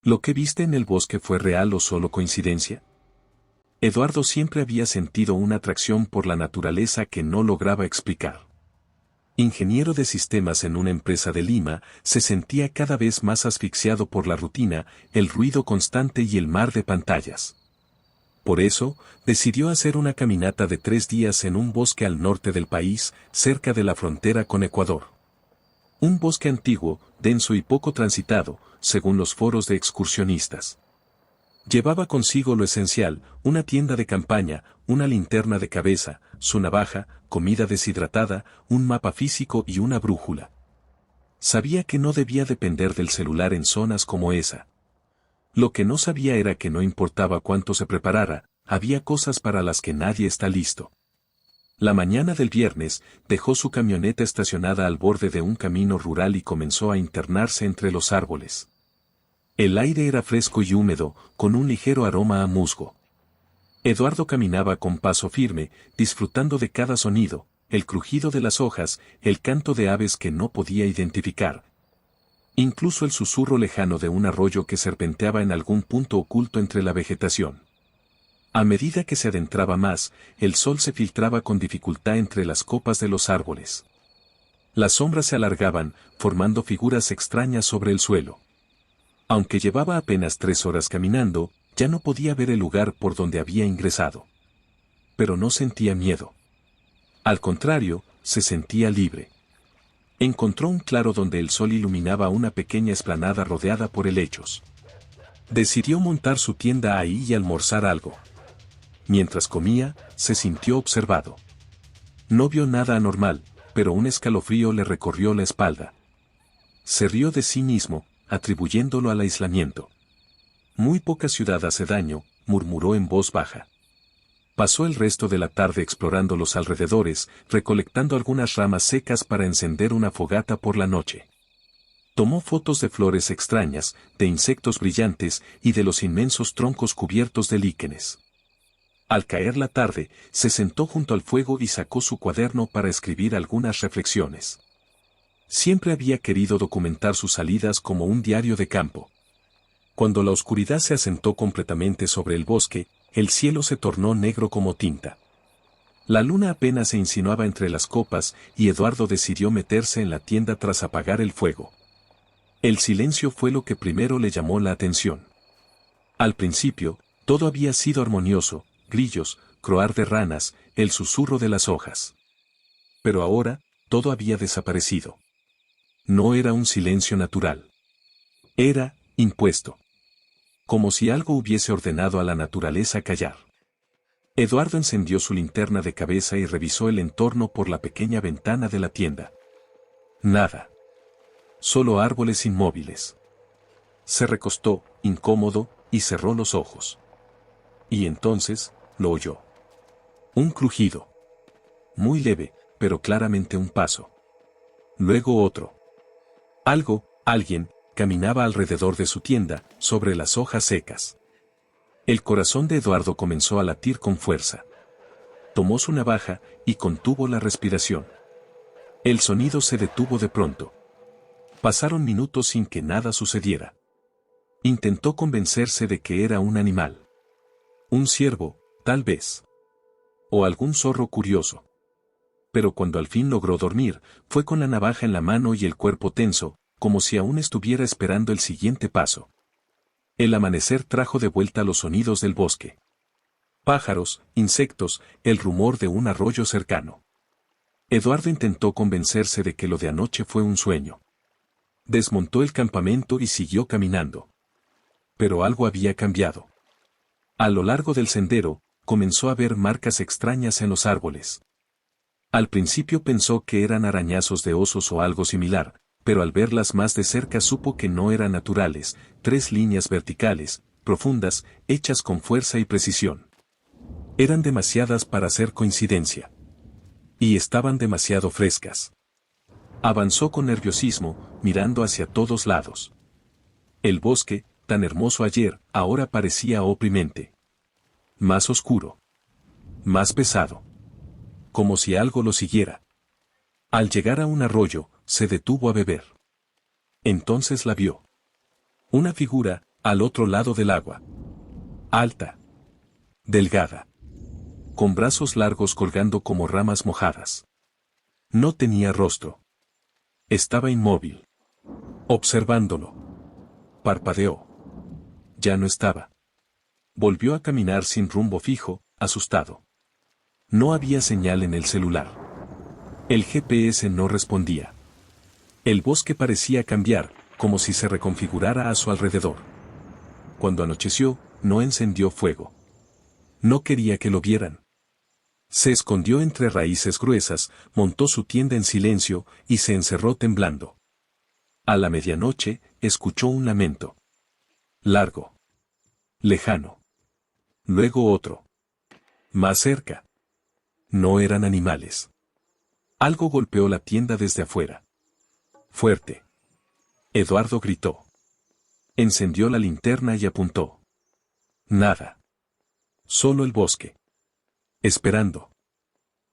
¿Lo que viste en el bosque fue real o solo coincidencia? Eduardo siempre había sentido una atracción por la naturaleza que no lograba explicar. Ingeniero de sistemas en una empresa de Lima, se sentía cada vez más asfixiado por la rutina, el ruido constante y el mar de pantallas. Por eso, decidió hacer una caminata de 3 días en un bosque al norte del país, cerca de la frontera con Ecuador. Un bosque antiguo, denso y poco transitado, según los foros de excursionistas. Llevaba consigo lo esencial, una tienda de campaña, una linterna de cabeza, su navaja, comida deshidratada, un mapa físico y una brújula. Sabía que no debía depender del celular en zonas como esa. Lo que no sabía era que no importaba cuánto se preparara, había cosas para las que nadie está listo. La mañana del viernes, dejó su camioneta estacionada al borde de un camino rural y comenzó a internarse entre los árboles. El aire era fresco y húmedo, con un ligero aroma a musgo. Eduardo caminaba con paso firme, disfrutando de cada sonido, el crujido de las hojas, el canto de aves que no podía identificar. Incluso el susurro lejano de un arroyo que serpenteaba en algún punto oculto entre la vegetación. A medida que se adentraba más, el sol se filtraba con dificultad entre las copas de los árboles. Las sombras se alargaban, formando figuras extrañas sobre el suelo. Aunque llevaba apenas 3 horas caminando, ya no podía ver el lugar por donde había ingresado. Pero no sentía miedo. Al contrario, se sentía libre. Encontró un claro donde el sol iluminaba una pequeña explanada rodeada por helechos. Decidió montar su tienda ahí y almorzar algo. Mientras comía, se sintió observado. No vio nada anormal, pero un escalofrío le recorrió la espalda. Se rió de sí mismo, atribuyéndolo al aislamiento. Muy poca ciudad hace daño, murmuró en voz baja. Pasó el resto de la tarde explorando los alrededores, recolectando algunas ramas secas para encender una fogata por la noche. Tomó fotos de flores extrañas, de insectos brillantes y de los inmensos troncos cubiertos de líquenes. Al caer la tarde, se sentó junto al fuego y sacó su cuaderno para escribir algunas reflexiones. Siempre había querido documentar sus salidas como un diario de campo. Cuando la oscuridad se asentó completamente sobre el bosque, el cielo se tornó negro como tinta. La luna apenas se insinuaba entre las copas y Eduardo decidió meterse en la tienda tras apagar el fuego. El silencio fue lo que primero le llamó la atención. Al principio, todo había sido armonioso, grillos, croar de ranas, el susurro de las hojas. Pero ahora, todo había desaparecido. No era un silencio natural. Era impuesto. Como si algo hubiese ordenado a la naturaleza callar. Eduardo encendió su linterna de cabeza y revisó el entorno por la pequeña ventana de la tienda. Nada. Solo árboles inmóviles. Se recostó, incómodo, y cerró los ojos. Y entonces, lo oyó. Un crujido. Muy leve, pero claramente un paso. Luego otro. Alguien, caminaba alrededor de su tienda, sobre las hojas secas. El corazón de Eduardo comenzó a latir con fuerza. Tomó su navaja y contuvo la respiración. El sonido se detuvo de pronto. Pasaron minutos sin que nada sucediera. Intentó convencerse de que era un animal. Un ciervo, tal vez. O algún zorro curioso. Pero cuando al fin logró dormir, fue con la navaja en la mano y el cuerpo tenso, como si aún estuviera esperando el siguiente paso. El amanecer trajo de vuelta los sonidos del bosque. Pájaros, insectos, el rumor de un arroyo cercano. Eduardo intentó convencerse de que lo de anoche fue un sueño. Desmontó el campamento y siguió caminando. Pero algo había cambiado. A lo largo del sendero, comenzó a ver marcas extrañas en los árboles. Al principio pensó que eran arañazos de osos o algo similar, pero al verlas más de cerca supo que no eran naturales, 3 líneas verticales, profundas, hechas con fuerza y precisión. Eran demasiadas para ser coincidencia. Y estaban demasiado frescas. Avanzó con nerviosismo, mirando hacia todos lados. El bosque, tan hermoso ayer, ahora parecía oprimente. Más oscuro. Más pesado. Como si algo lo siguiera. Al llegar a un arroyo, se detuvo a beber. Entonces la vio. Una figura, Al otro lado del agua. Alta. Delgada. Con brazos largos colgando como ramas mojadas. No tenía rostro. Estaba inmóvil. Observándolo. Parpadeó. Ya no estaba. Volvió a caminar sin rumbo fijo, asustado. No había señal en el celular. El GPS no respondía. El bosque parecía cambiar, como si se reconfigurara a su alrededor. Cuando anocheció, no encendió fuego. No quería que lo vieran. Se escondió entre raíces gruesas, montó su tienda en silencio y se encerró temblando. A la medianoche, escuchó un lamento. Largo. Lejano. Luego otro. Más cerca. No eran animales. Algo golpeó la tienda desde afuera. Fuerte. Eduardo gritó. Encendió la linterna y apuntó. Nada. Solo el bosque. Esperando.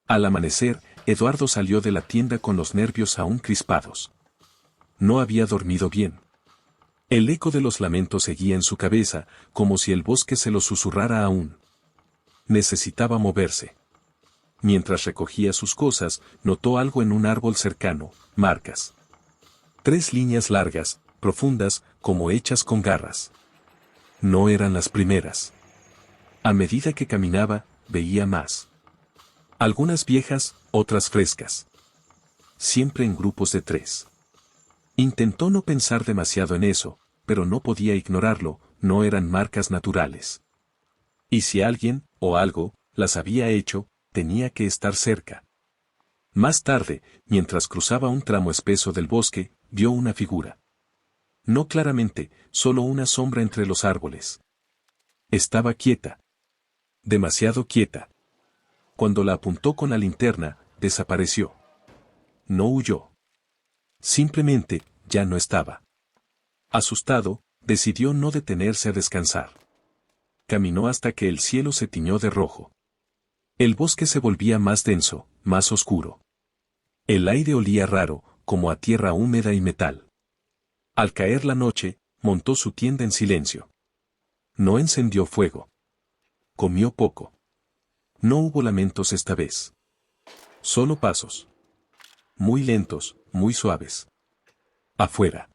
Al amanecer, Eduardo salió de la tienda con los nervios aún crispados. No había dormido bien. El eco de los lamentos seguía en su cabeza, como si el bosque se lo susurrara aún. Necesitaba moverse. Mientras recogía sus cosas, notó algo en un árbol cercano, marcas. 3 líneas largas, profundas, como hechas con garras. No eran las primeras. A medida que caminaba, veía más. Algunas viejas, otras frescas. Siempre en grupos de 3. Intentó no pensar demasiado en eso, pero no podía ignorarlo, no eran marcas naturales. Y si alguien, o algo, las había hecho, tenía que estar cerca. Más tarde, mientras cruzaba un tramo espeso del bosque, vio una figura. No claramente, solo una sombra entre los árboles. Estaba quieta. Demasiado quieta. Cuando la apuntó con la linterna, desapareció. No huyó. Simplemente, ya no estaba. Asustado, decidió no detenerse a descansar. Caminó hasta que el cielo se tiñó de rojo. El bosque se volvía más denso, más oscuro. El aire olía raro, como a tierra húmeda y metal. Al caer la noche, montó su tienda en silencio. No encendió fuego. Comió poco. No hubo lamentos esta vez. Solo pasos. Muy lentos, muy suaves. Afuera.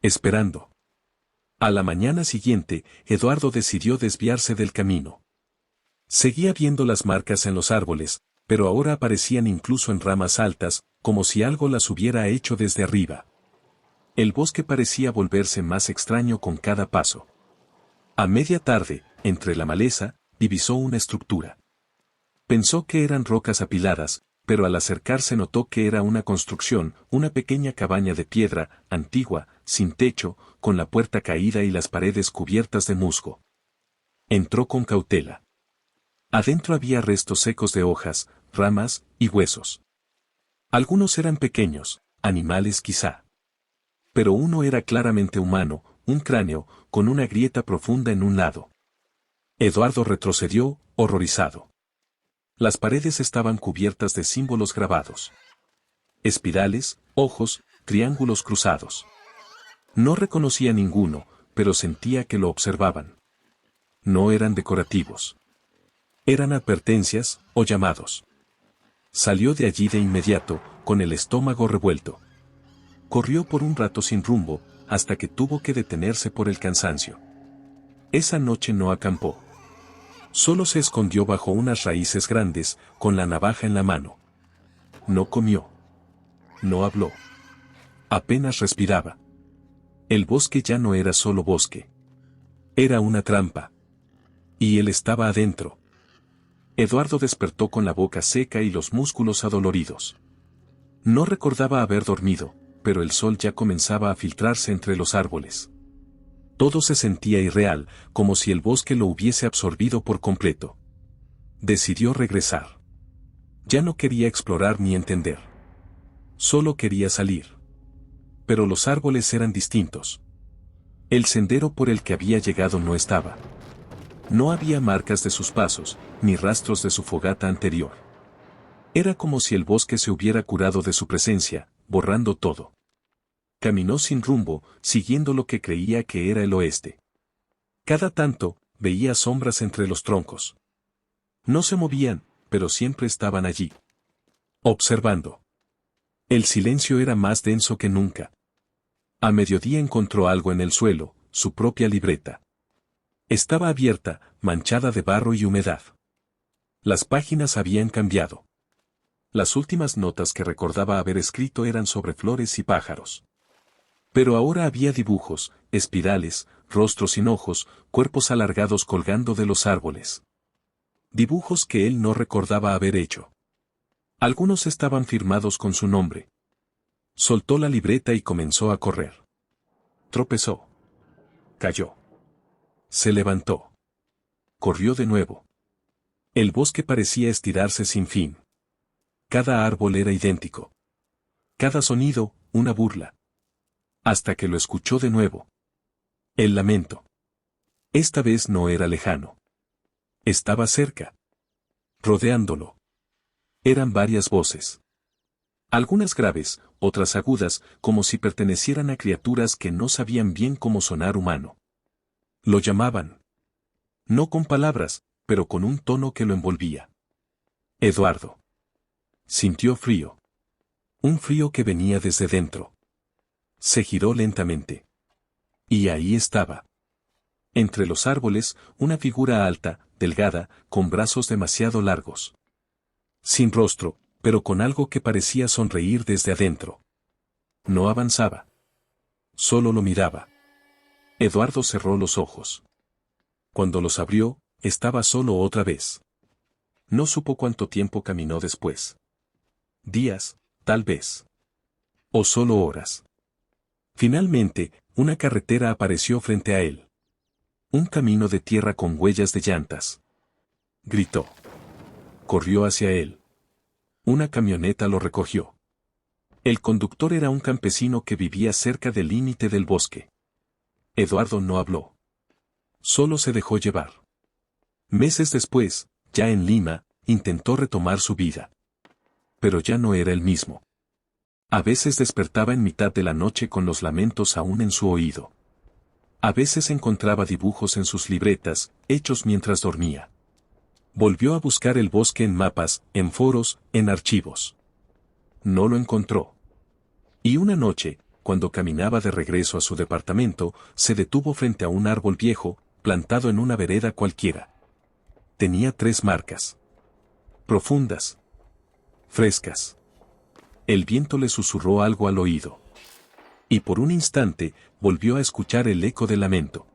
Esperando. A la mañana siguiente, Eduardo decidió desviarse del camino. Seguía viendo las marcas en los árboles, pero ahora aparecían incluso en ramas altas, como si algo las hubiera hecho desde arriba. El bosque parecía volverse más extraño con cada paso. A media tarde, entre la maleza, divisó una estructura. Pensó que eran rocas apiladas, pero al acercarse notó que era una construcción, una pequeña cabaña de piedra, antigua, sin techo, con la puerta caída y las paredes cubiertas de musgo. Entró con cautela. Adentro había restos secos de hojas, ramas y huesos. Algunos eran pequeños, animales quizá. Pero uno era claramente humano, un cráneo, con una grieta profunda en un lado. Eduardo retrocedió, horrorizado. Las paredes estaban cubiertas de símbolos grabados. Espirales, ojos, triángulos cruzados. No reconocía ninguno, pero sentía que lo observaban. No eran decorativos. Eran advertencias, o llamados. Salió de allí de inmediato, con el estómago revuelto. Corrió por un rato sin rumbo, hasta que tuvo que detenerse por el cansancio. Esa noche no acampó. Solo se escondió bajo unas raíces grandes, con la navaja en la mano. No comió. No habló. Apenas respiraba. El bosque ya no era solo bosque. Era una trampa. Y él estaba adentro. Eduardo despertó con la boca seca y los músculos adoloridos. No recordaba haber dormido, pero el sol ya comenzaba a filtrarse entre los árboles. Todo se sentía irreal, como si el bosque lo hubiese absorbido por completo. Decidió regresar. Ya no quería explorar ni entender. Solo quería salir. Pero los árboles eran distintos. El sendero por el que había llegado no estaba. No había marcas de sus pasos, ni rastros de su fogata anterior. Era como si el bosque se hubiera curado de su presencia, borrando todo. Caminó sin rumbo, siguiendo lo que creía que era el oeste. Cada tanto, veía sombras entre los troncos. No se movían, pero siempre estaban allí. Observando. El silencio era más denso que nunca. A mediodía encontró algo en el suelo, su propia libreta. Estaba abierta, manchada de barro y humedad. Las páginas habían cambiado. Las últimas notas que recordaba haber escrito eran sobre flores y pájaros. Pero ahora había dibujos, espirales, rostros sin ojos, cuerpos alargados colgando de los árboles. Dibujos que él no recordaba haber hecho. Algunos estaban firmados con su nombre. Soltó la libreta y comenzó a correr. Tropezó. Cayó. Se levantó. Corrió de nuevo. El bosque parecía estirarse sin fin. Cada árbol era idéntico. Cada sonido, una burla. Hasta que lo escuchó de nuevo. El lamento. Esta vez no era lejano. Estaba cerca. Rodeándolo. Eran varias voces. Algunas graves, otras agudas, como si pertenecieran a criaturas que no sabían bien cómo sonar humano. Lo llamaban. No con palabras, pero con un tono que lo envolvía. Eduardo. Sintió frío. Un frío que venía desde dentro. Se giró lentamente. Y ahí estaba. Entre los árboles, una figura alta, delgada, con brazos demasiado largos. Sin rostro, pero con algo que parecía sonreír desde adentro. No avanzaba. Solo lo miraba. Eduardo cerró los ojos. Cuando los abrió, estaba solo otra vez. No supo cuánto tiempo caminó después. Días, tal vez. O solo horas. Finalmente, una carretera apareció frente a él. Un camino de tierra con huellas de llantas. Gritó. Corrió hacia él. Una camioneta lo recogió. El conductor era un campesino que vivía cerca del límite del bosque. Eduardo no habló. Solo se dejó llevar. Meses después, ya en Lima, intentó retomar su vida. Pero ya no era el mismo. A veces despertaba en mitad de la noche con los lamentos aún en su oído. A veces encontraba dibujos en sus libretas, hechos mientras dormía. Volvió a buscar el bosque en mapas, en foros, en archivos. No lo encontró. Y una noche, cuando caminaba de regreso a su departamento, se detuvo frente a un árbol viejo, plantado en una vereda cualquiera. Tenía 3 marcas. Profundas. Frescas. El viento le susurró algo al oído. Y por un instante, volvió a escuchar el eco del lamento.